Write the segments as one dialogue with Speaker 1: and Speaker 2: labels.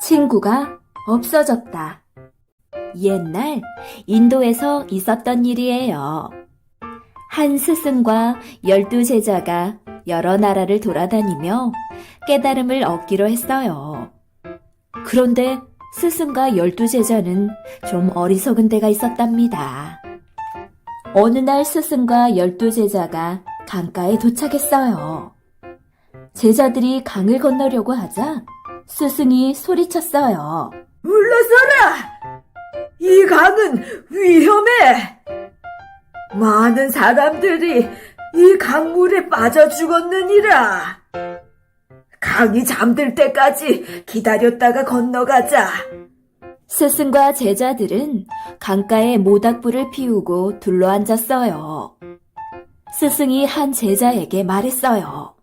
Speaker 1: 친구가 없어졌다. 옛날 인도에서 있었던 일이에요. 한 스승과 12제자가 여러 나라를 돌아다니며 깨달음을 얻기로 했어요. 그런데 스승과 12제자는 좀 어리석은 데가 있었답니다. 어느 날 스승과 12제자가 강가에 도착했어요. 제자들이 강을 건너려고 하자 스승이 소리쳤어요.
Speaker 2: 물러서라! 이 강은 위험해! 많은 사람들이 이 강물에 빠져 죽었느니라. 강이 잠들 때까지 기다렸다가 건너가자.
Speaker 1: 스승과 제자들은 강가에 모닥불을 피우고 둘러앉았어요. 스승이 한 제자에게 말했어요.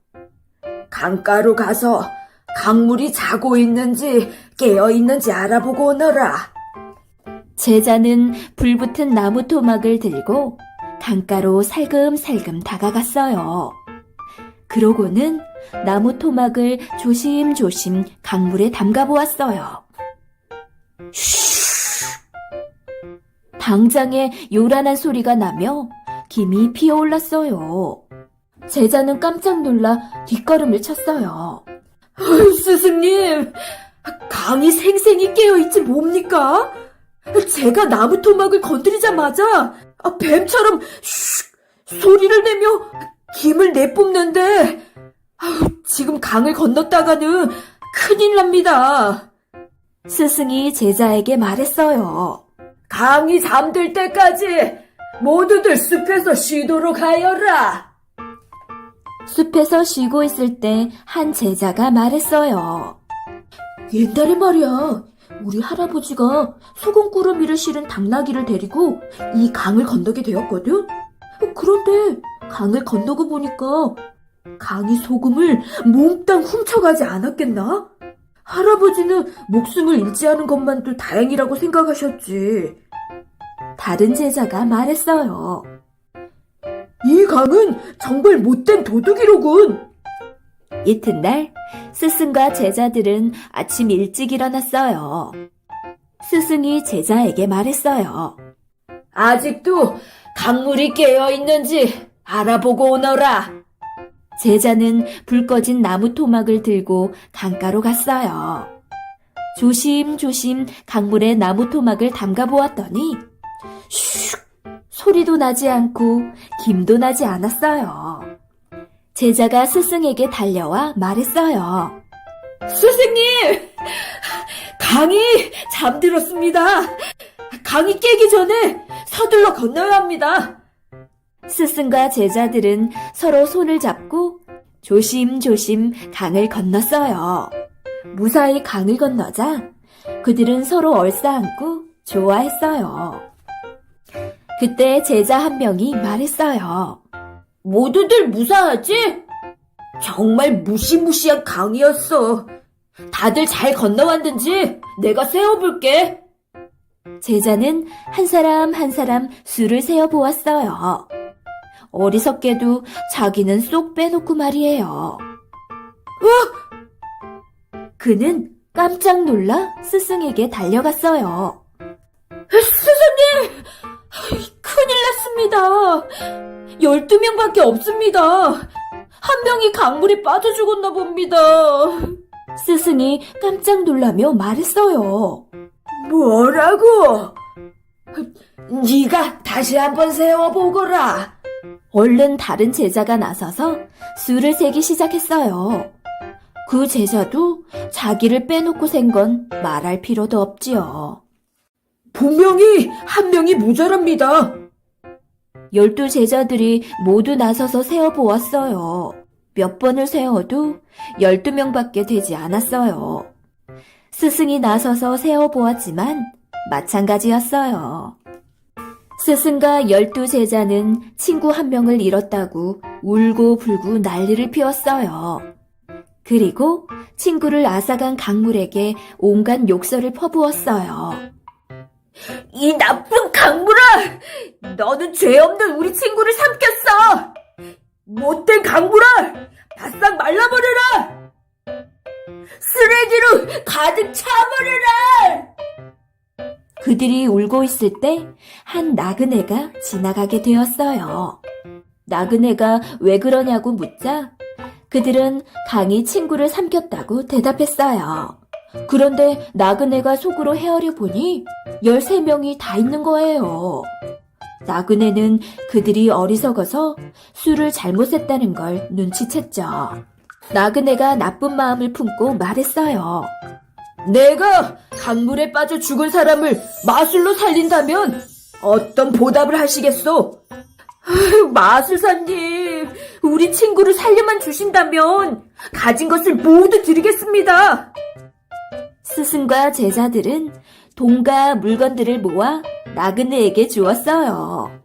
Speaker 2: 강가로 가서 강물이 자고 있는지 깨어 있는지 알아보고 오너라.
Speaker 1: 제자는 불붙은 나무 토막을 들고 강가로 살금살금 다가갔어요. 그러고는 나무 토막을 조심조심 강물에 담가 보았어요. 쉬! 당장에 요란한 소리가 나며 김이 피어올랐어요. 제자는 깜짝 놀라 뒷걸음을 쳤어요.
Speaker 2: 스승님, 강이 생생히 깨어있지 뭡니까? 제가 나무 토막을 건드리자마자 뱀처럼 슉 소리를 내며 김을 내뿜는데 지금 강을 건넜다가는 큰일 납니다.
Speaker 1: 스승이 제자에게 말했어요.
Speaker 2: 강이 잠들 때까지 모두들 숲에서 쉬도록 하여라.
Speaker 1: 숲에서 쉬고 있을 때 한 제자가 말했어요.
Speaker 2: 옛날에 말이야, 우리 할아버지가 소금꾸러미를 실은 당나귀를 데리고 이 강을 건너게 되었거든? 그런데 강을 건너고 보니까 강이 소금을 몽땅 훔쳐가지 않았겠나? 할아버지는 목숨을 잃지 않은 것만도 다행이라고 생각하셨지.
Speaker 1: 다른 제자가 말했어요.
Speaker 2: 이 강은 정말 못된 도둑이로군.
Speaker 1: 이튿날 스승과 제자들은 아침 일찍 일어났어요. 스승이 제자에게 말했어요.
Speaker 2: 아직도 강물이 깨어있는지 알아보고 오너라.
Speaker 1: 제자는 불 꺼진 나무 토막을 들고 강가로 갔어요. 조심조심 강물에 나무 토막을 담가 보았더니 슉! 소리도 나지 않고 김도 나지 않았어요. 제자가 스승에게 달려와 말했어요.
Speaker 2: 스승님! 강이 잠들었습니다. 강이 깨기 전에 서둘러 건너야 합니다.
Speaker 1: 스승과 제자들은 서로 손을 잡고 조심조심 강을 건넜어요. 무사히 강을 건너자 그들은 서로 얼싸안고 좋아했어요. 그때 제자 한 명이 말했어요.
Speaker 2: 모두들 무사하지? 정말 무시무시한 강이었어. 다들 잘 건너왔는지 내가 세어볼게.
Speaker 1: 제자는 한 사람 한 사람 수를 세어 보았어요. 어리석게도 자기는 쏙 빼놓고 말이에요. 그는 깜짝 놀라 스승에게 달려갔어요.
Speaker 2: 스승님! 큰일 났습니다. 12명밖에 없습니다. 한 명이 강물에 빠져 죽었나 봅니다.
Speaker 1: 스승이 깜짝 놀라며 말했어요.
Speaker 2: 뭐라고? 네가 다시 한번 세워보거라.
Speaker 1: 얼른 다른 제자가 나서서 수를 세기 시작했어요. 그 제자도 자기를 빼놓고 센 건 말할 필요도 없지요.
Speaker 2: 분명히 한 명이 모자랍니다.
Speaker 1: 12 제자들이 모두 나서서 세어보았어요. 몇 번을 세어도 12명밖에 되지 않았어요. 스승이 나서서 세어보았지만 마찬가지였어요. 스승과 12 제자는 친구 한 명을 잃었다고 울고불고 난리를 피웠어요. 그리고 친구를 앗아간 강물에게 온갖 욕설을 퍼부었어요.
Speaker 2: 이 나쁜 강물아! 너는 죄 없는 우리 친구를 삼켰어! 못된 강물아! 바싹 말라버려라! 쓰레기로 가득 차버려라!
Speaker 1: 그들이 울고 있을 때 한 나그네가 지나가게 되었어요. 나그네가 왜 그러냐고 묻자 그들은 강이 친구를 삼켰다고 대답했어요. 그런데 나그네가 속으로 헤아려 보니 13명이 다 있는 거예요. 나그네는 그들이 어리석어서 술을 잘못했다는 걸 눈치챘죠. 나그네가 나쁜 마음을 품고 말했어요.
Speaker 2: 내가 강물에 빠져 죽은 사람을 마술로 살린다면 어떤 보답을 하시겠소? 아유, 마술사님, 우리 친구를 살려만 주신다면 가진 것을 모두 드리겠습니다.
Speaker 1: 스승과 제자들은 돈과 물건들을 모아 나그네에게 주었어요.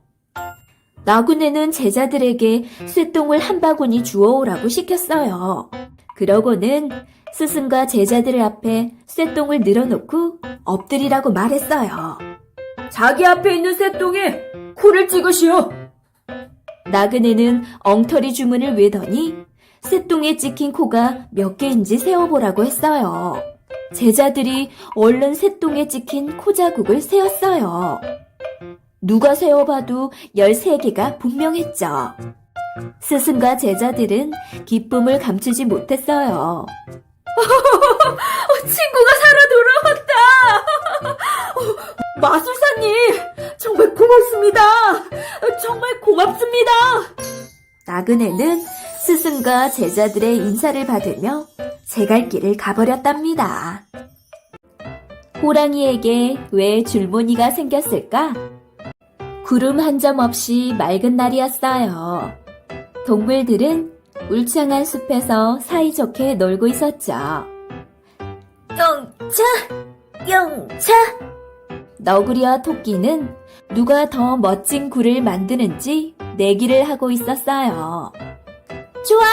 Speaker 1: 나그네는 제자들에게 쇠똥을 한 바구니 주워오라고 시켰어요. 그러고는 스승과 제자들 앞에 쇠똥을 늘어놓고 엎드리라고 말했어요.
Speaker 2: 자기 앞에 있는 쇠똥에 코를 찍으시오.
Speaker 1: 나그네는 엉터리 주문을 외더니 쇠똥에 찍힌 코가 몇 개인지 세어보라고 했어요. 제자들이 얼른 쇠똥에 찍힌 코 자국을 세었어요. 누가 세어봐도 13개가 분명했죠. 스승과 제자들은 기쁨을 감추지 못했어요.
Speaker 2: 친구가 살아 돌아왔다. 마술사님, 정말 고맙습니다. 정말 고맙습니다.
Speaker 1: 나그네는 스승과 제자들의 인사를 받으며 제갈 길을 가버렸답니다. 호랑이에게 왜 줄무늬가 생겼을까? 구름 한 점 없이 맑은 날이었어요. 동물들은 울창한 숲에서 사이좋게 놀고 있었죠.
Speaker 2: 영차, 영차.
Speaker 1: 너구리와 토끼는 누가 더 멋진 굴을 만드는지 내기를 하고 있었어요. 좋아!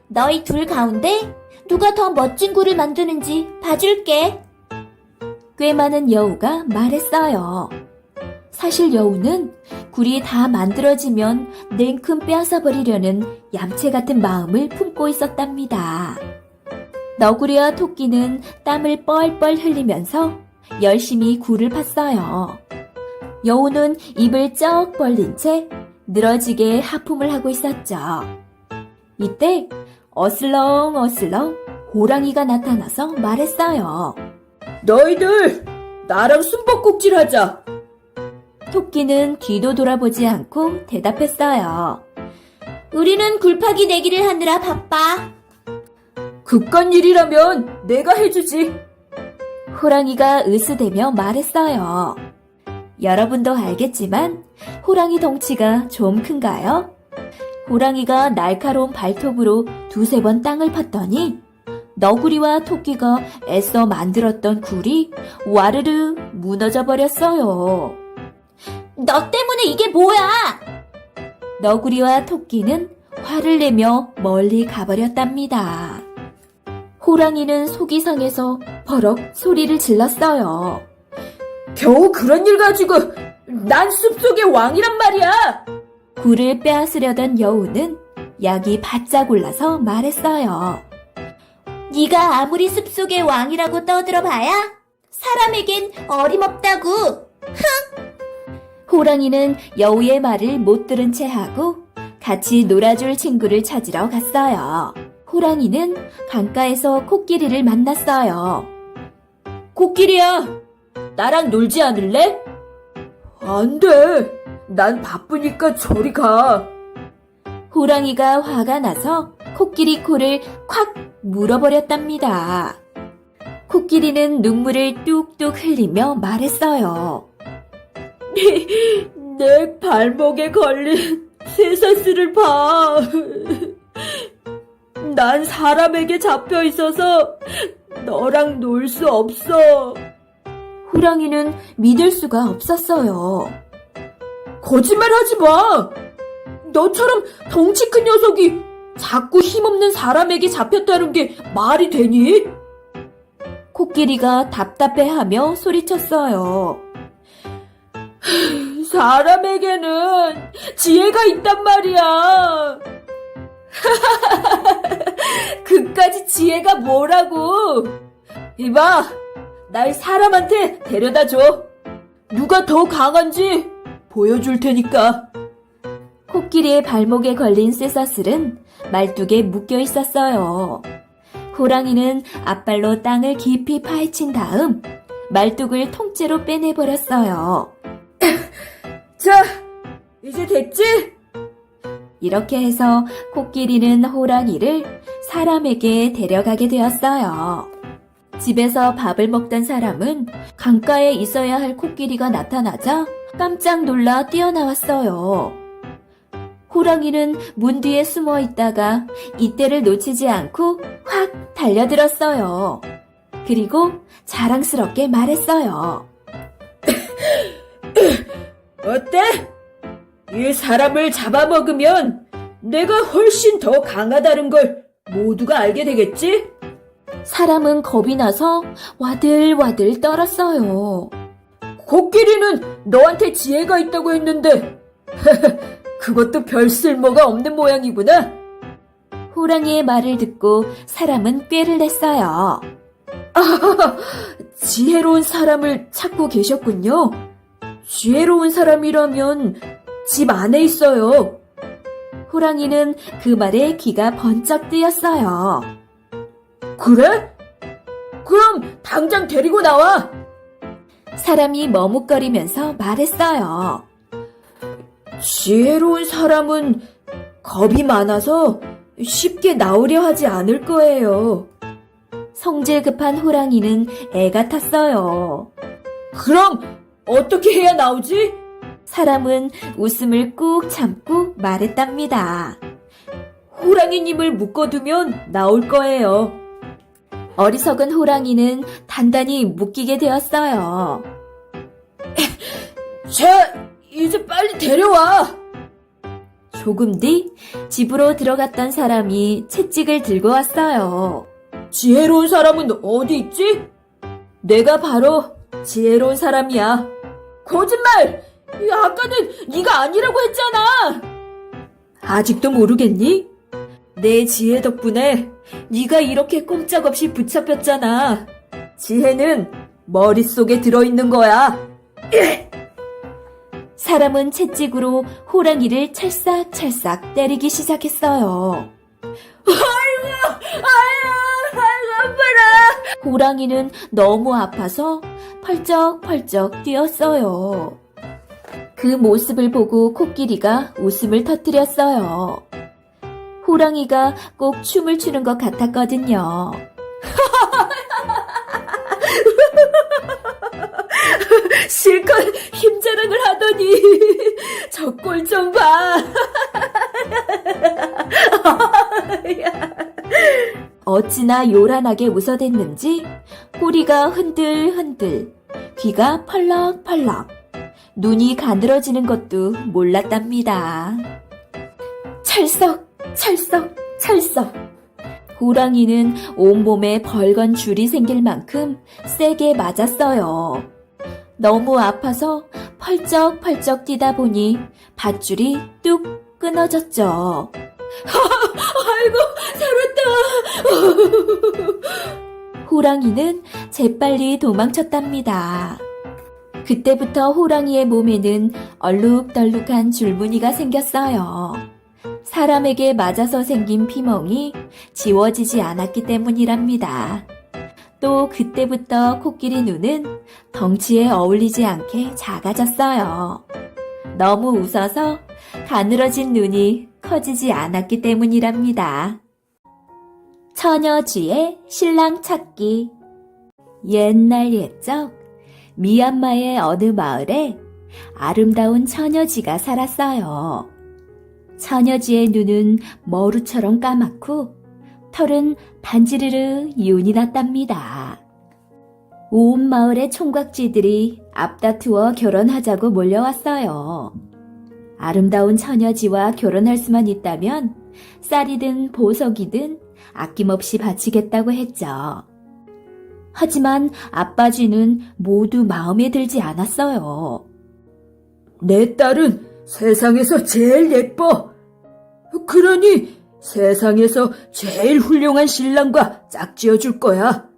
Speaker 1: 너희 둘 가운데 누가 더 멋진 굴을 만드는지 봐줄게. 꽤 많은 여우가 말했어요. 사실 여우는 굴이 다 만들어지면 냉큼 빼앗아버리려는 얌체 같은 마음을 품고 있었답니다. 너구리와 토끼는 땀을 뻘뻘 흘리면서 열심히 굴을 팠어요. 여우는 입을 쩍 벌린 채 늘어지게 하품을 하고 있었죠. 이때 어슬렁어슬렁 호랑이가 나타나서 말했어요.
Speaker 2: 너희들 나랑 숨바꼭질하자.
Speaker 1: 토끼는 뒤도 돌아보지 않고 대답했어요. 우리는 굴파기 내기를 하느라 바빠.
Speaker 2: 그깟 일이라면 내가 해주지.
Speaker 1: 호랑이가 으스대며 말했어요. 여러분도 알겠지만 호랑이 덩치가 좀 큰가요? 호랑이가 날카로운 발톱으로 두세 번 땅을 팠더니 너구리와 토끼가 애써 만들었던 굴이 와르르 무너져 버렸어요. 너 때문에 이게 뭐야? 너구리와 토끼는 화를 내며 멀리 가버렸답니다. 호랑이는 속이 상해서 버럭 소리를 질렀어요.
Speaker 2: 겨우 그런 일 가지고 난 숲속의 왕이란 말이야.
Speaker 1: 굴을 빼앗으려던 여우는 약이 바짝 올라서 말했어요. 네가 아무리 숲속의 왕이라고 떠들어봐야 사람에겐 어림없다고. 흥! 호랑이는 여우의 말을 못 들은 채 하고 같이 놀아줄 친구를 찾으러 갔어요. 호랑이는 강가에서 코끼리를 만났어요.
Speaker 2: 코끼리야, 나랑 놀지 않을래? 안 돼. 난 바쁘니까 저리 가.
Speaker 1: 호랑이가 화가 나서 코끼리 코를 콱 물어버렸답니다. 코끼리는 눈물을 뚝뚝 흘리며 말했어요.
Speaker 2: 내 발목에 걸린 쇠사슬을 봐. 난 사람에게 잡혀 있어서 너랑 놀 수 없어.
Speaker 1: 호랑이는 믿을 수가 없었어요.
Speaker 2: 거짓말하지 마. 너처럼 덩치 큰 녀석이 자꾸 힘없는 사람에게 잡혔다는 게 말이 되니?
Speaker 1: 코끼리가 답답해하며 소리쳤어요.
Speaker 2: 사람에게는 지혜가 있단 말이야. 그까지 지혜가 뭐라고? 이봐, 날 사람한테 데려다 줘. 누가 더 강한지 보여줄 테니까.
Speaker 1: 코끼리의 발목에 걸린 쇠사슬은 말뚝에 묶여 있었어요. 호랑이는 앞발로 땅을 깊이 파헤친 다음 말뚝을 통째로 빼내버렸어요.
Speaker 2: 자, 이제 됐지?
Speaker 1: 이렇게 해서 코끼리는 호랑이를 사람에게 데려가게 되었어요. 집에서 밥을 먹던 사람은 강가에 있어야 할 코끼리가 나타나자 깜짝 놀라 뛰어나왔어요. 호랑이는 문 뒤에 숨어 있다가 이때를 놓치지 않고 확 달려들었어요. 그리고 자랑스럽게 말했어요.
Speaker 2: 어때? 이 사람을 잡아먹으면 내가 훨씬 더 강하다는 걸 모두가 알게 되겠지?
Speaker 1: 사람은 겁이 나서 와들와들 떨었어요.
Speaker 2: 코끼리는 너한테 지혜가 있다고 했는데 그것도 별 쓸모가 없는 모양이구나.
Speaker 1: 호랑이의 말을 듣고 사람은 꾀를 냈어요.
Speaker 2: 지혜로운 사람을 찾고 계셨군요. 지혜로운 사람이라면 집 안에 있어요.
Speaker 1: 호랑이는 그 말에 귀가 번쩍 뜨였어요.
Speaker 2: 그래? 그럼 당장 데리고 나와.
Speaker 1: 사람이 머뭇거리면서 말했어요.
Speaker 2: 지혜로운 사람은 겁이 많아서 쉽게 나오려 하지 않을 거예요.
Speaker 1: 성질 급한 호랑이는 애가 탔어요.
Speaker 2: 그럼 어떻게 해야 나오지?
Speaker 1: 사람은 웃음을 꾹 참고 말했답니다.
Speaker 2: 호랑이님을 묶어두면 나올 거예요.
Speaker 1: 어리석은 호랑이는 단단히 묶이게 되었어요.
Speaker 2: 자, 이제 빨리 데려와.
Speaker 1: 조금 뒤 집으로 들어갔던 사람이 채찍을 들고 왔어요.
Speaker 2: 지혜로운 사람은 어디 있지? 내가 바로 지혜로운 사람이야. 거짓말! 아까는 네가 아니라고 했잖아. 아직도 모르겠니? 내 지혜 덕분에 네가 이렇게 꼼짝없이 붙잡혔잖아. 지혜는 머릿속에 들어있는 거야.
Speaker 1: 사람은 채찍으로 호랑이를 찰싹찰싹 때리기 시작했어요.
Speaker 2: 아파라.
Speaker 1: 호랑이는 너무 아파서 펄쩍펄쩍 뛰었어요. 그 모습을 보고 코끼리가 웃음을 터뜨렸어요. 호랑이가 꼭 춤을 추는 것 같았거든요.
Speaker 2: 실컷 힘자랑을 하더니 저 꼴 좀 봐.
Speaker 1: 어찌나 요란하게 웃어댔는지 꼬리가 흔들흔들, 귀가 펄럭펄럭, 눈이 가늘어지는 것도 몰랐답니다. 찰썩, 찰썩, 찰썩. 호랑이는 온몸에 벌건 줄이 생길 만큼 세게 맞았어요. 너무 아파서 펄쩍펄쩍 뛰다 보니 밧줄이 뚝 끊어졌죠.
Speaker 2: 아이고, 살았다.
Speaker 1: 호랑이는 재빨리 도망쳤답니다. 그때부터 호랑이의 몸에는 얼룩덜룩한 줄무늬가 생겼어요. 사람에게 맞아서 생긴 피멍이 지워지지 않았기 때문이랍니다. 또 그때부터 코끼리 눈은 덩치에 어울리지 않게 작아졌어요. 너무 웃어서 가늘어진 눈이 커지지 않았기 때문이랍니다. 처녀쥐의 신랑 찾기. 옛날 옛적 미얀마의 어느 마을에 아름다운 처녀쥐가 살았어요. 처녀쥐의 눈은 머루처럼 까맣고 털은 반지르르 윤이 났답니다. 온 마을의 총각쥐들이 앞다투어 결혼하자고 몰려왔어요. 아름다운 처녀쥐와 결혼할 수만 있다면 쌀이든 보석이든 아낌없이 바치겠다고 했죠. 하지만 아빠쥐는 모두 마음에 들지 않았어요.
Speaker 2: 내 딸은 세상에서 제일 예뻐. 그러니 세상에서 제일 훌륭한 신랑과 짝지어 줄 거야.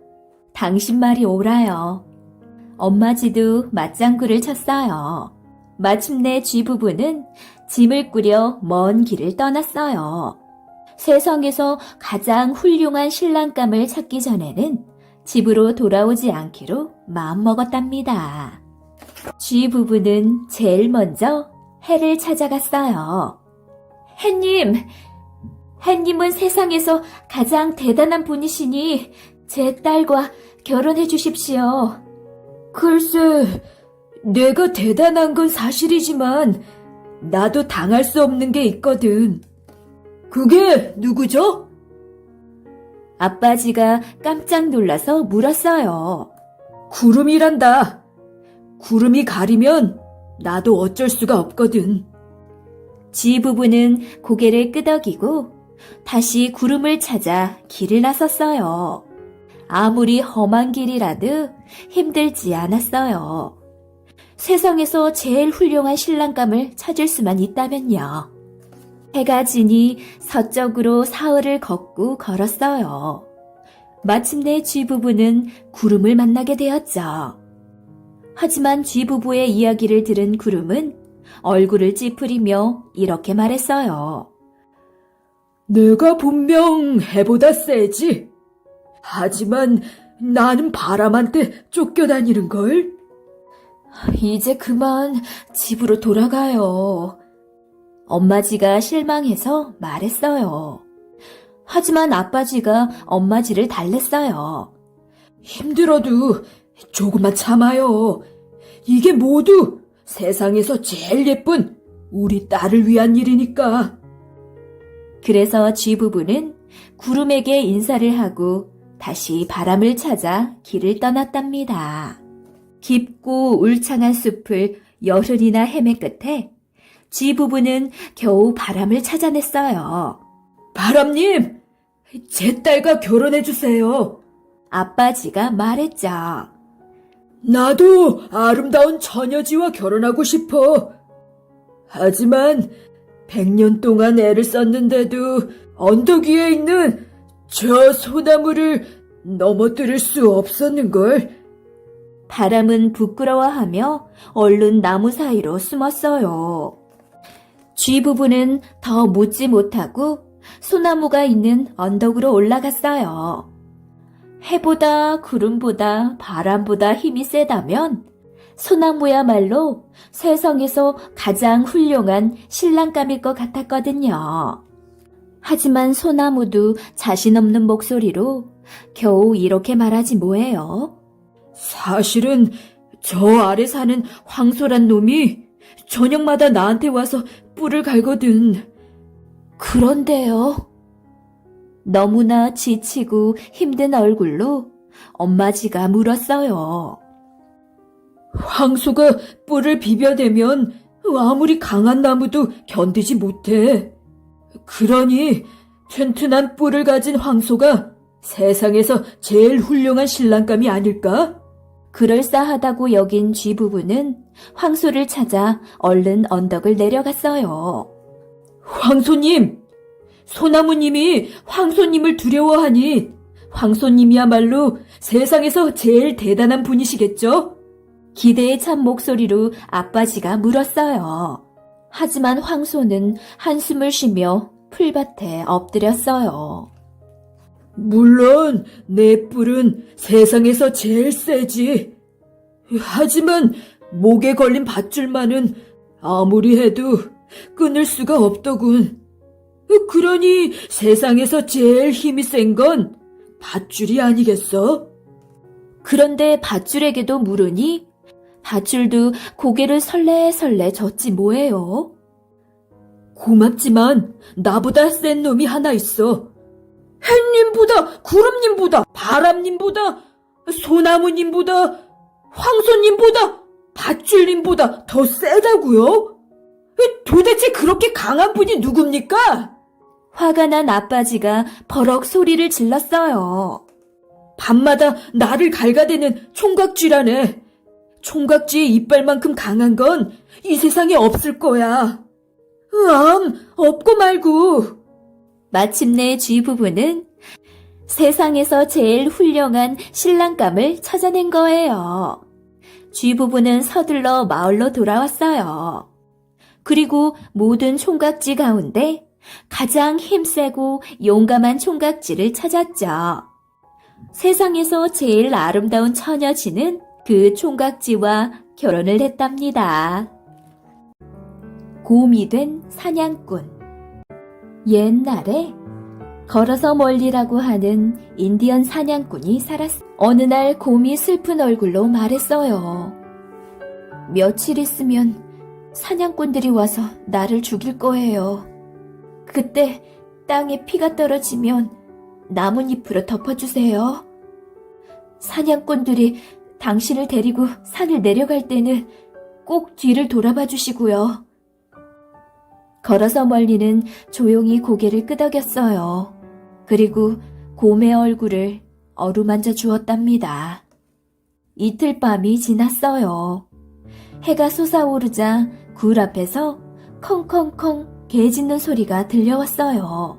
Speaker 1: 당신 말이 옳아요. 엄마지도 맞장구를 쳤어요. 마침내 쥐 부부는 짐을 꾸려 먼 길을 떠났어요. 세상에서 가장 훌륭한 신랑감을 찾기 전에는 집으로 돌아오지 않기로 마음먹었답니다. 쥐 부부는 제일 먼저 해를 찾아갔어요. 해님은 세상에서 가장 대단한 분이시니 제 딸과 결혼해 주십시오.
Speaker 2: 글쎄, 내가 대단한 건 사실이지만 나도 당할 수 없는 게 있거든. 그게 누구죠?
Speaker 1: 아빠지가 깜짝 놀라서 물었어요.
Speaker 2: 구름이란다. 구름이 가리면 나도 어쩔 수가 없거든.
Speaker 1: 쥐 부부는 고개를 끄덕이고 다시 구름을 찾아 길을 나섰어요. 아무리 험한 길이라도 힘들지 않았어요. 세상에서 제일 훌륭한 신랑감을 찾을 수만 있다면요. 해가 지니 서쪽으로 사흘을 걷고 걸었어요. 마침내 쥐 부부는 구름을 만나게 되었죠. 하지만 쥐 부부의 이야기를 들은 구름은 얼굴을 찌푸리며 이렇게 말했어요.
Speaker 2: 내가 분명 해보다 세지. 하지만 나는 바람한테 쫓겨다니는걸.
Speaker 1: 이제 그만 집으로 돌아가요. 엄마지가 실망해서 말했어요. 하지만 아빠지가 엄마지를 달랬어요.
Speaker 2: 힘들어도 조금만 참아요. 이게 모두 세상에서 제일 예쁜 우리 딸을 위한 일이니까.
Speaker 1: 그래서 쥐 부부는 구름에게 인사를 하고 다시 바람을 찾아 길을 떠났답니다. 깊고 울창한 숲을 열흘이나 헤맨 끝에 쥐 부부는 겨우 바람을 찾아냈어요.
Speaker 2: 바람님, 제 딸과 결혼해주세요.
Speaker 1: 아빠지가 말했죠.
Speaker 2: 나도 아름다운 처녀지와 결혼하고 싶어. 하지만 100년 동안 애를 썼는데도 언덕 위에 있는 저 소나무를 넘어뜨릴 수 없었는걸.
Speaker 1: 바람은 부끄러워하며 얼른 나무 사이로 숨었어요. 쥐 부부는 더 묻지 못하고 소나무가 있는 언덕으로 올라갔어요. 해보다 구름보다 바람보다 힘이 세다면 소나무야말로 세상에서 가장 훌륭한 신랑감일 것 같았거든요. 하지만 소나무도 자신 없는 목소리로 겨우 이렇게 말하지 뭐예요.
Speaker 2: 사실은 저 아래 사는 황소란 놈이 저녁마다 나한테 와서 뿔을 갈거든.
Speaker 1: 그런데요. 너무나 지치고 힘든 얼굴로 엄마지가 물었어요.
Speaker 2: 황소가 뿔을 비벼대면 아무리 강한 나무도 견디지 못해. 그러니 튼튼한 뿔을 가진 황소가 세상에서 제일 훌륭한 신랑감이 아닐까?
Speaker 1: 그럴싸하다고 여긴 쥐 부부는 황소를 찾아 얼른 언덕을 내려갔어요.
Speaker 2: 황소님! 소나무님이 황소님을 두려워하니 황소님이야말로 세상에서 제일 대단한 분이시겠죠?
Speaker 1: 기대에 찬 목소리로 아빠지가 물었어요. 하지만 황소는 한숨을 쉬며 풀밭에 엎드렸어요.
Speaker 2: 물론 내 뿔은 세상에서 제일 세지. 하지만 목에 걸린 밧줄만은 아무리 해도 끊을 수가 없더군. 그러니 세상에서 제일 힘이 센 건 밧줄이 아니겠어?
Speaker 1: 그런데 밧줄에게도 물으니 밧줄도 고개를 설레설레 젓지 뭐예요?
Speaker 2: 고맙지만 나보다 센 놈이 하나 있어. 햇님보다, 구름님보다, 바람님보다, 소나무님보다, 황소님보다, 밧줄님보다 더 세다고요? 도대체 그렇게 강한 분이 누굽니까?
Speaker 1: 화가 난 아빠지가 버럭 소리를 질렀어요.
Speaker 2: 밤마다 나를 갈가대는 총각쥐라네. 총각쥐의 이빨만큼 강한 건 이 세상에 없을 거야. 없고 말고.
Speaker 1: 마침내 쥐 부부는 세상에서 제일 훌륭한 신랑감을 찾아낸 거예요. 쥐부부는 서둘러 마을로 돌아왔어요. 그리고 모든 총각지 가운데 가장 힘세고 용감한 총각지를 찾았죠. 세상에서 제일 아름다운 처녀지는 그 총각지와 결혼을 했답니다. 곰이 된 사냥꾼. 옛날에 걸어서 멀리라고 하는 인디언 사냥꾼이 살았어요. 어느 날 곰이 슬픈 얼굴로 말했어요. 며칠 있으면 사냥꾼들이 와서 나를 죽일 거예요. 그때 땅에 피가 떨어지면 나뭇잎으로 덮어주세요. 사냥꾼들이 당신을 데리고 산을 내려갈 때는 꼭 뒤를 돌아봐 주시고요. 걸어서 멀리는 조용히 고개를 끄덕였어요. 그리고 곰의 얼굴을 어루만져 주었답니다. 이틀 밤이 지났어요. 해가 솟아오르자 굴 앞에서 컹컹컹 개 짖는 소리가 들려왔어요.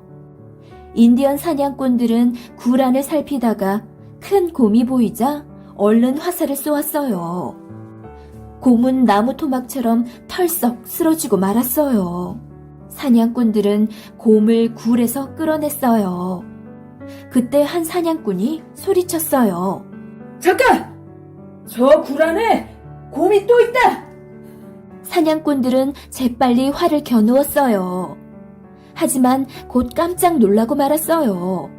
Speaker 1: 인디언 사냥꾼들은 굴 안을 살피다가 큰 곰이 보이자 얼른 화살을 쏘았어요. 곰은 나무 토막처럼 털썩 쓰러지고 말았어요. 사냥꾼들은 곰을 굴에서 끌어냈어요. 그때 한 사냥꾼이 소리쳤어요.
Speaker 2: 잠깐! 저 굴 안에 곰이 또 있다!
Speaker 1: 사냥꾼들은 재빨리 활을 겨누었어요. 하지만 곧 깜짝 놀라고 말았어요.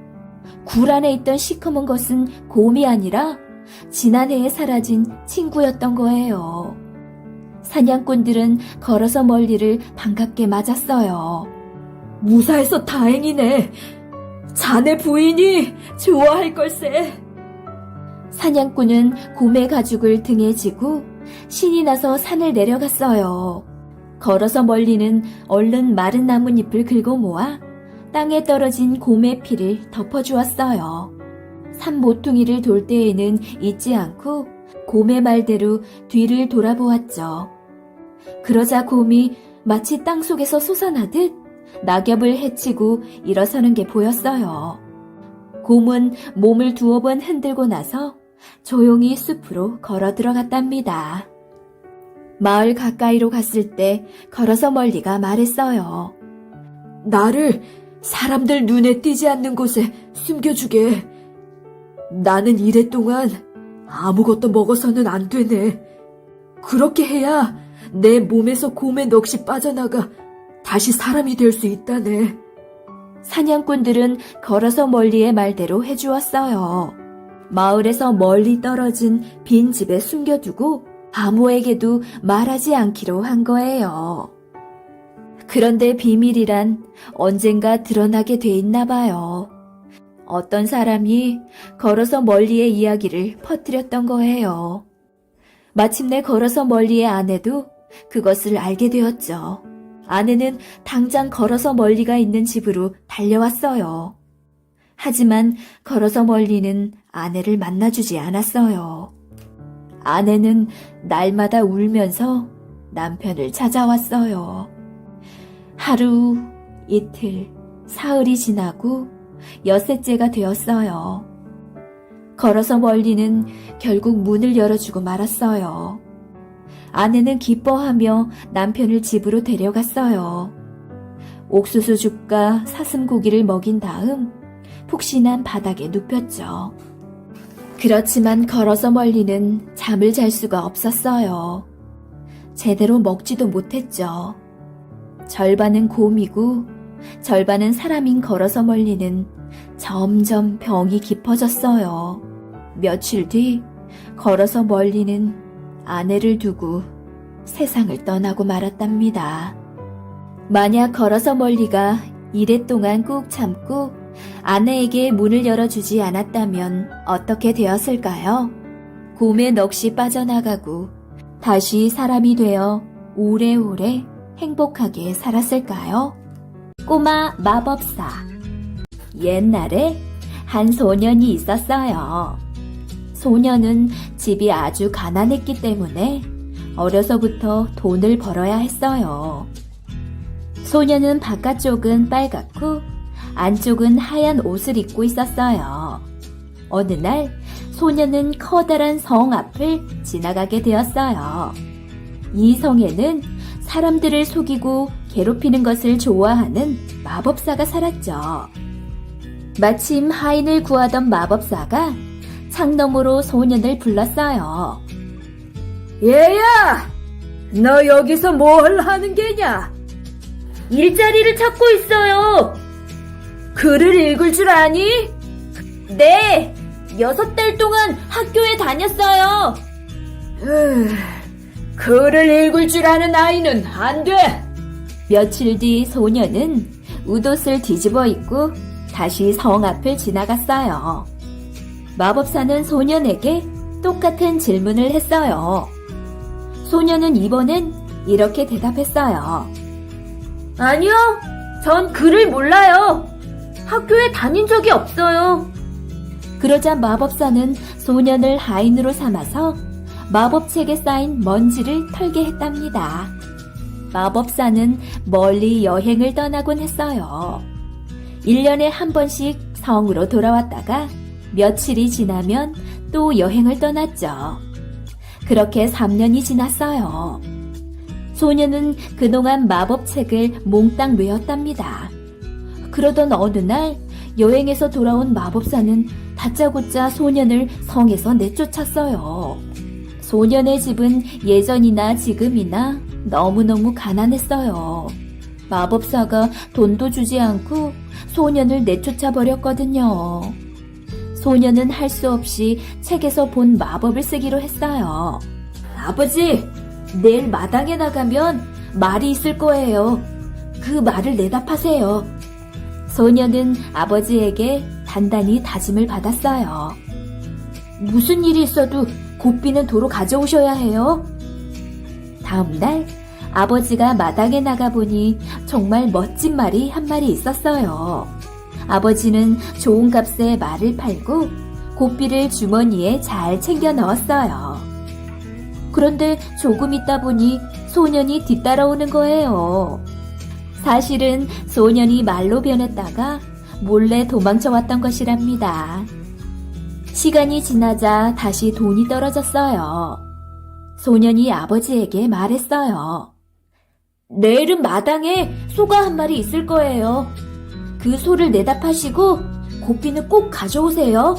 Speaker 1: 굴 안에 있던 시커먼 것은 곰이 아니라 지난해에 사라진 친구였던 거예요. 사냥꾼들은 걸어서 멀리를 반갑게 맞았어요.
Speaker 2: 무사해서 다행이네. 자네 부인이 좋아할 걸세.
Speaker 1: 사냥꾼은 곰의 가죽을 등에 지고 신이 나서 산을 내려갔어요. 걸어서 멀리는 얼른 마른 나뭇잎을 긁어 모아 땅에 떨어진 곰의 피를 덮어주었어요. 산 모퉁이를 돌 때에는 잊지 않고 곰의 말대로 뒤를 돌아보았죠. 그러자 곰이 마치 땅속에서 솟아나듯 낙엽을 헤치고 일어서는 게 보였어요. 곰은 몸을 두어 번 흔들고 나서 조용히 숲으로 걸어 들어갔답니다. 마을 가까이로 갔을 때 걸어서 멀리가 말했어요.
Speaker 2: 나를 사람들 눈에 띄지 않는 곳에 숨겨주게. 나는 이랫동안 아무것도 먹어서는 안 되네. 그렇게 해야 내 몸에서 곰의 넋이 빠져나가 다시 사람이 될 수 있다네.
Speaker 1: 사냥꾼들은 걸어서 멀리의 말대로 해주었어요. 마을에서 멀리 떨어진 빈 집에 숨겨두고 아무에게도 말하지 않기로 한 거예요. 그런데 비밀이란 언젠가 드러나게 돼 있나 봐요. 어떤 사람이 걸어서 멀리의 이야기를 퍼뜨렸던 거예요. 마침내 걸어서 멀리의 아내도 그것을 알게 되었죠. 아내는 당장 걸어서 멀리가 있는 집으로 달려왔어요. 하지만 걸어서 멀리는 아내를 만나주지 않았어요. 아내는 날마다 울면서 남편을 찾아왔어요. 하루, 이틀, 사흘이 지나고 엿새째가 되었어요. 걸어서 멀리는 결국 문을 열어주고 말았어요. 아내는 기뻐하며 남편을 집으로 데려갔어요. 옥수수죽과 사슴고기를 먹인 다음 푹신한 바닥에 눕혔죠. 그렇지만 걸어서 멀리는 잠을 잘 수가 없었어요. 제대로 먹지도 못했죠. 절반은 곰이고 절반은 사람인 걸어서 멀리는 점점 병이 깊어졌어요. 며칠 뒤 걸어서 멀리는 아내를 두고 세상을 떠나고 말았답니다. 만약 걸어서 멀리가 이랫동안 꾹 참고 아내에게 문을 열어주지 않았다면 어떻게 되었을까요? 곰의 넋이 빠져나가고 다시 사람이 되어 오래오래 행복하게 살았을까요? 꼬마 마법사. 옛날에 한 소년이 있었어요. 소년은 집이 아주 가난했기 때문에 어려서부터 돈을 벌어야 했어요. 소년은 바깥쪽은 빨갛고 안쪽은 하얀 옷을 입고 있었어요. 어느 날 소녀는 커다란 성 앞을 지나가게 되었어요. 이 성에는 사람들을 속이고 괴롭히는 것을 좋아하는 마법사가 살았죠. 마침 하인을 구하던 마법사가 창 너머로 소년을 불렀어요.
Speaker 2: 얘야! 너 여기서 뭘 하는 게냐?
Speaker 1: 일자리를 찾고 있어요.
Speaker 2: 글을 읽을 줄 아니?
Speaker 1: 네, 6달 동안 학교에 다녔어요.
Speaker 2: 글을 읽을 줄 아는 아이는 안 돼!
Speaker 1: 며칠 뒤 소녀는 웃옷을 뒤집어 입고 다시 성 앞을 지나갔어요. 마법사는 소년에게 똑같은 질문을 했어요. 소녀는 이번엔 이렇게 대답했어요. 아니요, 전 글을 몰라요. 학교에 다닌 적이 없어요. 그러자 마법사는 소년을 하인으로 삼아서 마법책에 쌓인 먼지를 털게 했답니다. 마법사는 멀리 여행을 떠나곤 했어요. 1년에 한 번씩 성으로 돌아왔다가 며칠이 지나면 또 여행을 떠났죠. 그렇게 3년이 지났어요. 소녀는 그동안 마법책을 몽땅 외웠답니다. 그러던 어느 날 여행에서 돌아온 마법사는 다짜고짜 소년을 성에서 내쫓았어요. 소년의 집은 예전이나 지금이나 너무너무 가난했어요. 마법사가 돈도 주지 않고 소년을 내쫓아 버렸거든요. 소년은 할 수 없이 책에서 본 마법을 쓰기로 했어요. 아버지, 내일 마당에 나가면 말이 있을 거예요. 그 말을 대답하세요. 소년은 아버지에게 단단히 다짐을 받았어요. 무슨 일이 있어도 고삐는 도로 가져오셔야 해요. 다음 날 아버지가 마당에 나가보니 정말 멋진 말이 한 마리 있었어요. 아버지는 좋은 값에 말을 팔고 고삐를 주머니에 잘 챙겨 넣었어요. 그런데 조금 있다 보니 소년이 뒤따라오는 거예요. 사실은 소년이 말로 변했다가 몰래 도망쳐왔던 것이랍니다. 시간이 지나자 다시 돈이 떨어졌어요. 소년이 아버지에게 말했어요. 내일은 마당에 소가 한 마리 있을 거예요. 그 소를 내다 파시고 고삐는 꼭 가져오세요.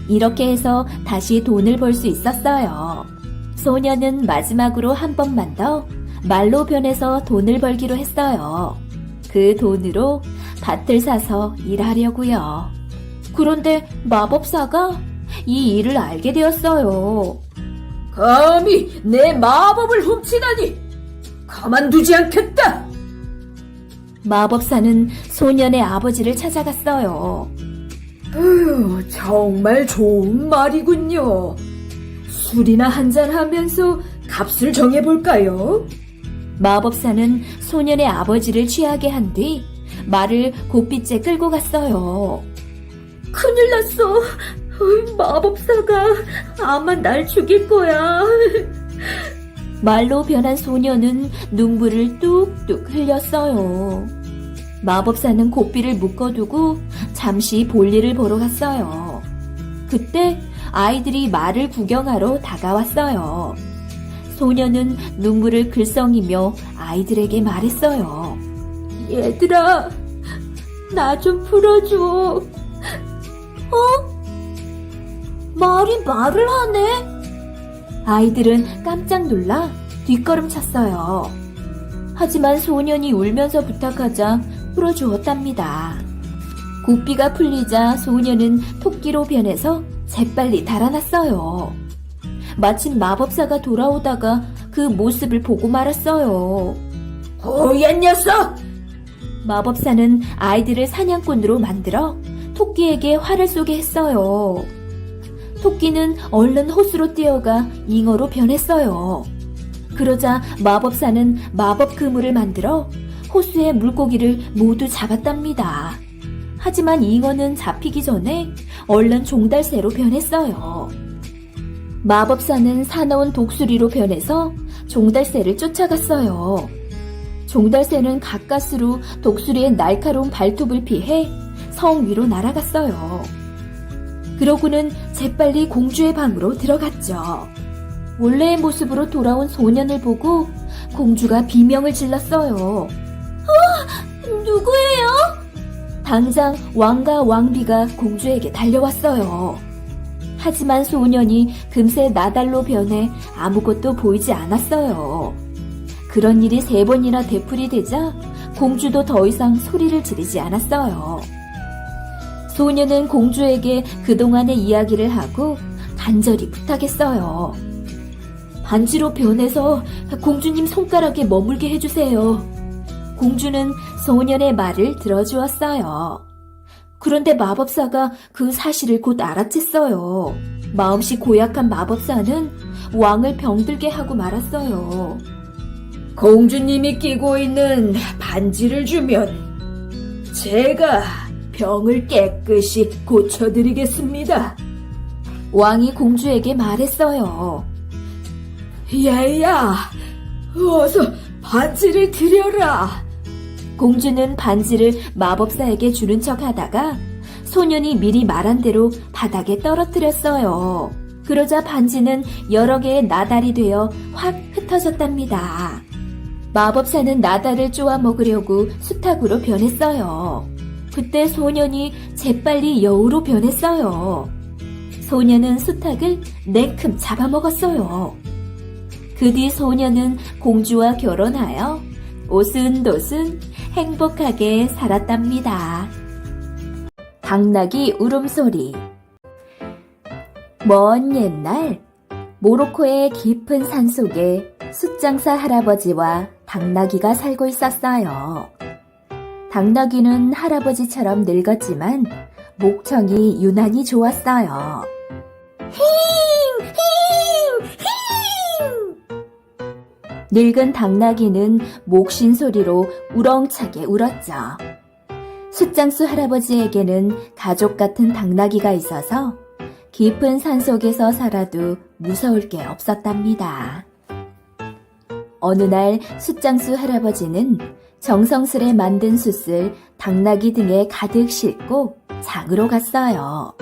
Speaker 1: 이렇게 해서 다시 돈을 벌 수 있었어요. 소년은 마지막으로 한 번만 더 말로 변해서 돈을 벌기로 했어요. 그 돈으로 밭을 사서 일하려고요. 그런데 마법사가 이 일을 알게 되었어요.
Speaker 2: 감히 내 마법을 훔치다니! 가만두지 않겠다!
Speaker 1: 마법사는 소년의 아버지를 찾아갔어요.
Speaker 2: 정말 좋은 말이군요. 술이나 한잔 하면서 값을 정해볼까요?
Speaker 1: 마법사는 소년의 아버지를 취하게 한 뒤 말을 고삐째 끌고 갔어요. 큰일 났어. 마법사가 아마 날 죽일 거야. 말로 변한 소녀는 눈물을 뚝뚝 흘렸어요. 마법사는 고삐를 묶어두고 잠시 볼일을 보러 갔어요. 그때 아이들이 말을 구경하러 다가왔어요. 소녀는 눈물을 글썽이며 아이들에게 말했어요. 얘들아, 나 좀 풀어줘. 말이 말을 하네? 아이들은 깜짝 놀라 뒷걸음쳤어요. 하지만 소년이 울면서 부탁하자 풀어주었답니다. 고삐가 풀리자 소년은 토끼로 변해서 재빨리 달아났어요. 마침 마법사가 돌아오다가 그 모습을 보고 말았어요.
Speaker 2: 호얀 녀석!
Speaker 1: 마법사는 아이들을 사냥꾼으로 만들어 토끼에게 활을 쏘게 했어요. 토끼는 얼른 호수로 뛰어가 잉어로 변했어요. 그러자 마법사는 마법 그물을 만들어 호수의 물고기를 모두 잡았답니다. 하지만 잉어는 잡히기 전에 얼른 종달새로 변했어요. 마법사는 사나운 독수리로 변해서 종달새를 쫓아갔어요. 종달새는 가까스로 독수리의 날카로운 발톱을 피해 성 위로 날아갔어요. 그러고는 재빨리 공주의 방으로 들어갔죠. 원래의 모습으로 돌아온 소년을 보고 공주가 비명을 질렀어요. 누구예요? 당장 왕과 왕비가 공주에게 달려왔어요. 하지만 소년이 금세 나달로 변해 아무것도 보이지 않았어요. 그런 일이 3번이나 되풀이 되자 공주도 더 이상 소리를 지르지 않았어요. 소년은 공주에게 그동안의 이야기를 하고 간절히 부탁했어요. 반지로 변해서 공주님 손가락에 머물게 해주세요. 공주는 소년의 말을 들어주었어요. 그런데 마법사가 그 사실을 곧 알아챘어요. 마음씨 고약한 마법사는 왕을 병들게 하고 말았어요.
Speaker 2: 공주님이 끼고 있는 반지를 주면 제가 병을 깨끗이 고쳐드리겠습니다.
Speaker 1: 왕이 공주에게 말했어요.
Speaker 2: 얘야, 어서 반지를 드려라.
Speaker 1: 공주는 반지를 마법사에게 주는 척 하다가 소년이 미리 말한 대로 바닥에 떨어뜨렸어요. 그러자 반지는 여러 개의 나달이 되어 확 흩어졌답니다. 마법사는 나달을 쪼아 먹으려고 수탉으로 변했어요. 그때 소년이 재빨리 여우로 변했어요. 소년은 수탉을 냉큼 잡아먹었어요. 그 뒤 소년은 공주와 결혼하여 오순도순 행복하게 살았답니다. 당나귀 울음소리. 먼 옛날 모로코의 깊은 산속에 숫장사 할아버지와 당나귀가 살고 있었어요. 당나귀는 할아버지처럼 늙었지만 목청이 유난히 좋았어요. 늙은 당나귀는 목신 소리로 우렁차게 울었죠. 숫장수 할아버지에게는 가족 같은 당나귀가 있어서 깊은 산속에서 살아도 무서울 게 없었답니다. 어느 날 숫장수 할아버지는 정성스레 만든 숯을 당나귀 등에 가득 싣고 장으로 갔어요.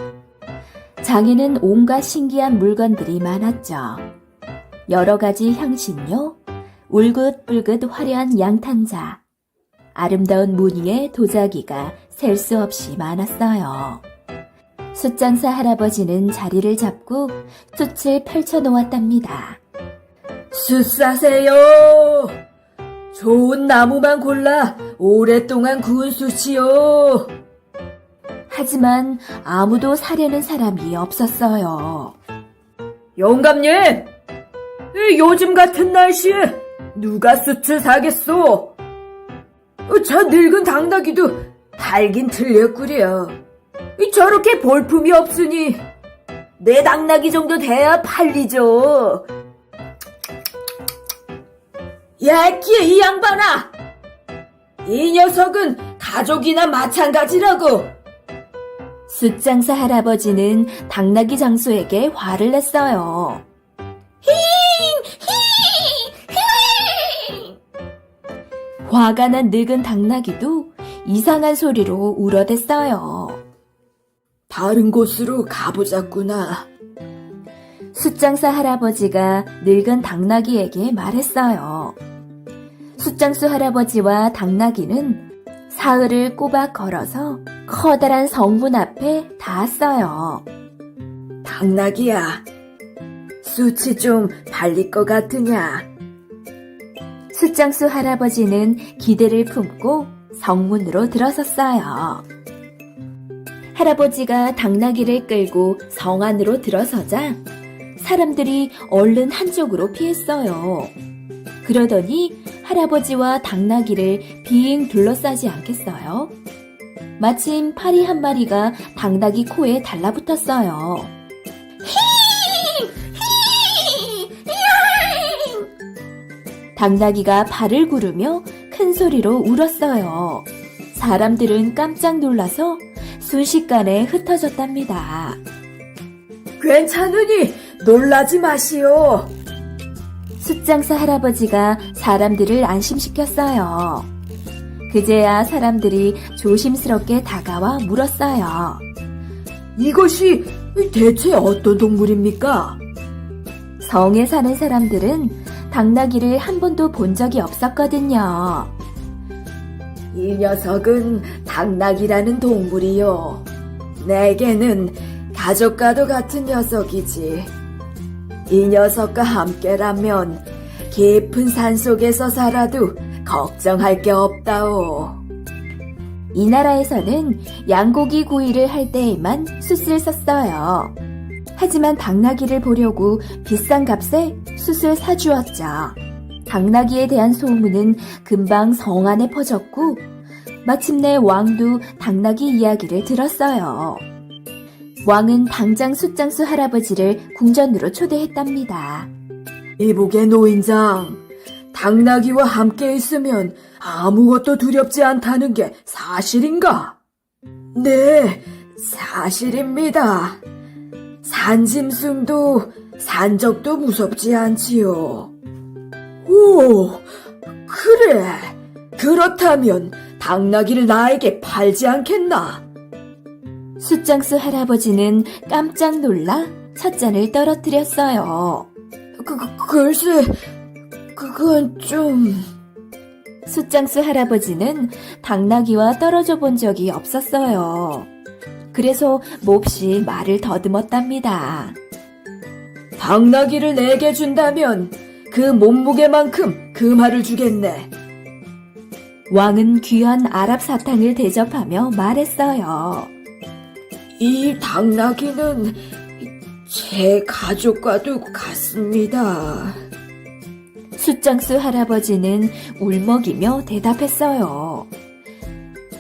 Speaker 1: 장에는 온갖 신기한 물건들이 많았죠. 여러 가지 향신료, 울긋불긋 화려한 양탄자, 아름다운 무늬의 도자기가 셀 수 없이 많았어요. 숫장사 할아버지는 자리를 잡고 숯을 펼쳐놓았답니다.
Speaker 2: 숯 사세요. 좋은 나무만 골라 오랫동안 구운 숯이요.
Speaker 1: 하지만 아무도 사려는 사람이 없었어요.
Speaker 2: 영감님, 요즘 같은 날씨에 누가 숯을 사겠소? 저 늙은 당나귀도 달긴 틀렸구려. 저렇게 볼품이 없으니 내 당나귀 정도 돼야 팔리죠. 야, 이 양반아! 이 녀석은 가족이나 마찬가지라고.
Speaker 1: 숫장사 할아버지는 당나귀 장수에게 화를 냈어요. 화가 난 늙은 당나귀도 이상한 소리로 울어댔어요.
Speaker 2: 다른 곳으로 가보자꾸나.
Speaker 1: 숫장사 할아버지가 늙은 당나귀에게 말했어요. 숫장수 할아버지와 당나귀는 사흘을 꼬박 걸어서 커다란 성문 앞에 닿았어요.
Speaker 2: 당나귀야, 숯이 좀 발릴 것 같으냐?
Speaker 1: 숫장수 할아버지는 기대를 품고 성문으로 들어섰어요. 할아버지가 당나귀를 끌고 성 안으로 들어서자 사람들이 얼른 한쪽으로 피했어요. 그러더니 할아버지와 당나귀를 빙 둘러싸지 않겠어요? 마침 파리 한 마리가 당나귀 코에 달라붙었어요. 당나귀가 발을 구르며 큰 소리로 울었어요. 사람들은 깜짝 놀라서 순식간에 흩어졌답니다.
Speaker 2: 괜찮으니 놀라지 마시오.
Speaker 1: 숫장사 할아버지가 사람들을 안심시켰어요. 그제야 사람들이 조심스럽게 다가와 물었어요.
Speaker 2: 이것이 대체 어떤 동물입니까?
Speaker 1: 성에 사는 사람들은 당나귀를 한 번도 본 적이 없었거든요.
Speaker 2: 이 녀석은 당나귀라는 동물이요. 내게는 가족과도 같은 녀석이지. 이 녀석과 함께라면 깊은 산속에서 살아도 걱정할 게 없다오.
Speaker 1: 이 나라에서는 양고기 구이를 할 때에만 숯을 썼어요. 하지만 당나귀를 보려고 비싼 값에 숯을 사주었죠. 당나귀에 대한 소문은 금방 성 안에 퍼졌고 마침내 왕도 당나귀 이야기를 들었어요. 왕은 당장 숫장수 할아버지를 궁전으로 초대했답니다.
Speaker 2: 이복의 노인장, 당나귀와 함께 있으면 아무것도 두렵지 않다는 게 사실인가? 네, 사실입니다. 산짐승도 산적도 무섭지 않지요. 오, 그래. 그렇다면 당나귀를 나에게 팔지 않겠나?
Speaker 1: 숫장수 할아버지는 깜짝 놀라 첫 잔을 떨어뜨렸어요.
Speaker 2: 글쎄, 그건 좀...
Speaker 1: 숫장수 할아버지는 당나귀와 떨어져 본 적이 없었어요. 그래서 몹시 말을 더듬었답니다.
Speaker 2: 당나귀를 내게 준다면 그 몸무게만큼 금화를 주겠네.
Speaker 1: 왕은 귀한 아랍 사탕을 대접하며 말했어요.
Speaker 2: 이 당나귀는 제 가족과도 같습니다.
Speaker 1: 숫장수 할아버지는 울먹이며 대답했어요.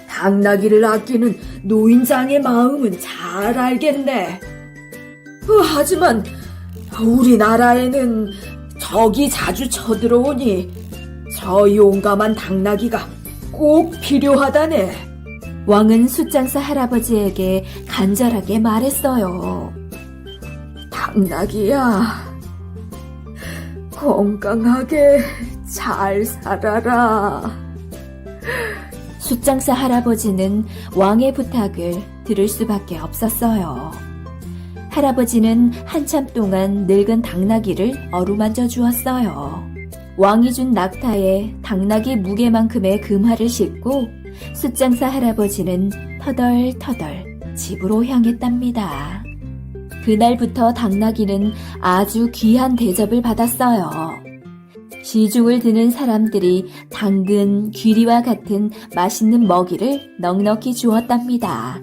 Speaker 2: 당나귀를 아끼는 노인장의 마음은 잘 알겠네. 하지만 우리나라에는 적이 자주 쳐들어오니 저 용감한 당나귀가 꼭 필요하다네.
Speaker 1: 왕은 숫장사 할아버지에게 간절하게 말했어요.
Speaker 2: 당나귀야, 건강하게 잘 살아라.
Speaker 1: 숫장사 할아버지는 왕의 부탁을 들을 수밖에 없었어요. 할아버지는 한참 동안 늙은 당나귀를 어루만져 주었어요. 왕이 준 낙타에 당나귀 무게만큼의 금화를 싣고 숫장사 할아버지는 터덜터덜 집으로 향했답니다. 그날부터 당나귀는 아주 귀한 대접을 받았어요. 시중을 드는 사람들이 당근, 귀리와 같은 맛있는 먹이를 넉넉히 주었답니다.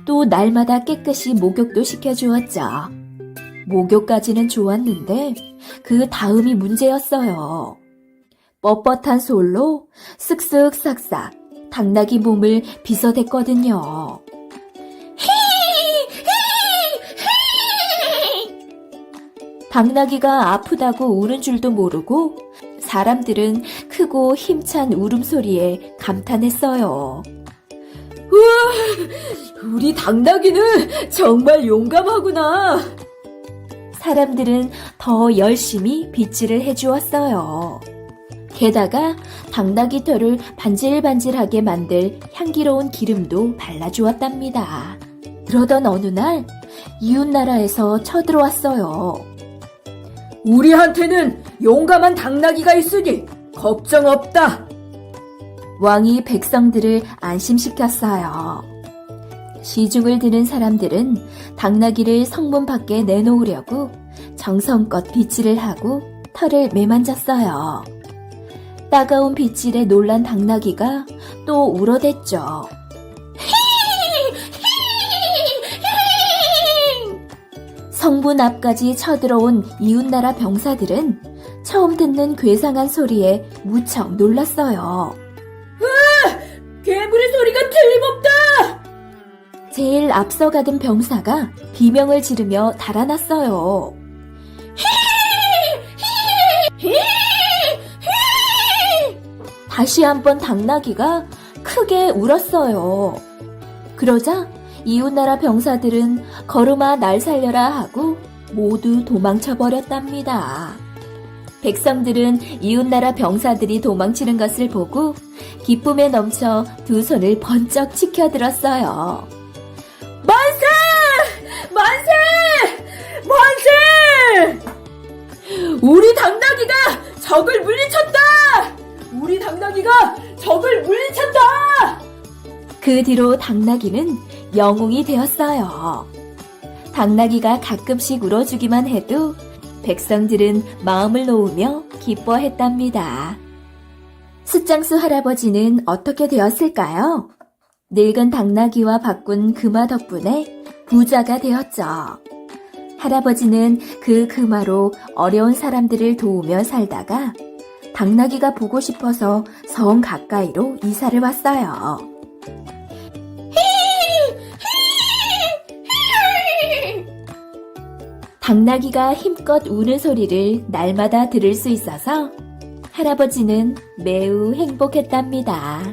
Speaker 1: 또 날마다 깨끗이 목욕도 시켜주었죠. 목욕까지는 좋았는데 그 다음이 문제였어요. 뻣뻣한 솔로 쓱쓱 싹싹 당나귀 몸을 빗어댔거든요. 당나귀가 아프다고 우는 줄도 모르고 사람들은 크고 힘찬 울음소리에 감탄했어요.
Speaker 2: 우와, 우리 당나귀는 정말 용감하구나.
Speaker 1: 사람들은 더 열심히 빗질을 해주었어요. 게다가 당나귀 털을 반질반질하게 만들 향기로운 기름도 발라주었답니다. 그러던 어느 날 이웃나라에서 쳐들어왔어요.
Speaker 2: 우리한테는 용감한 당나귀가 있으니 걱정 없다.
Speaker 1: 왕이 백성들을 안심시켰어요. 시중을 드는 사람들은 당나귀를 성문 밖에 내놓으려고 정성껏 빗질을 하고 털을 매만졌어요. 따가운 빗질에 놀란 당나귀가 또 울어댔죠. 성문 앞까지 쳐들어온 이웃나라 병사들은 처음 듣는 괴상한 소리에 무척 놀랐어요.
Speaker 2: 괴물의 소리가 틀림없다!
Speaker 1: 제일 앞서가던 병사가 비명을 지르며 달아났어요. 다시 한번 당나귀가 크게 울었어요. 그러자 이웃나라 병사들은 걸음아 날 살려라 하고 모두 도망쳐 버렸답니다. 백성들은 이웃나라 병사들이 도망치는 것을 보고 기쁨에 넘쳐 두 손을 번쩍 치켜들었어요. 만세! 만세! 만세! 우리 당나귀가 적을 물리쳤다! 우리 당나귀가 적을 물리쳤다! 그 뒤로 당나귀는 영웅이 되었어요. 당나귀가 가끔씩 울어주기만 해도 백성들은 마음을 놓으며 기뻐했답니다. 숫장수 할아버지는 어떻게 되었을까요? 늙은 당나귀와 바꾼 금화 덕분에 부자가 되었죠. 할아버지는 그 금화로 어려운 사람들을 도우며 살다가 당나귀가 보고 싶어서 성 가까이로 이사를 왔어요. 당나귀가 힘껏 우는 소리를 날마다 들을 수 있어서 할아버지는 매우 행복했답니다.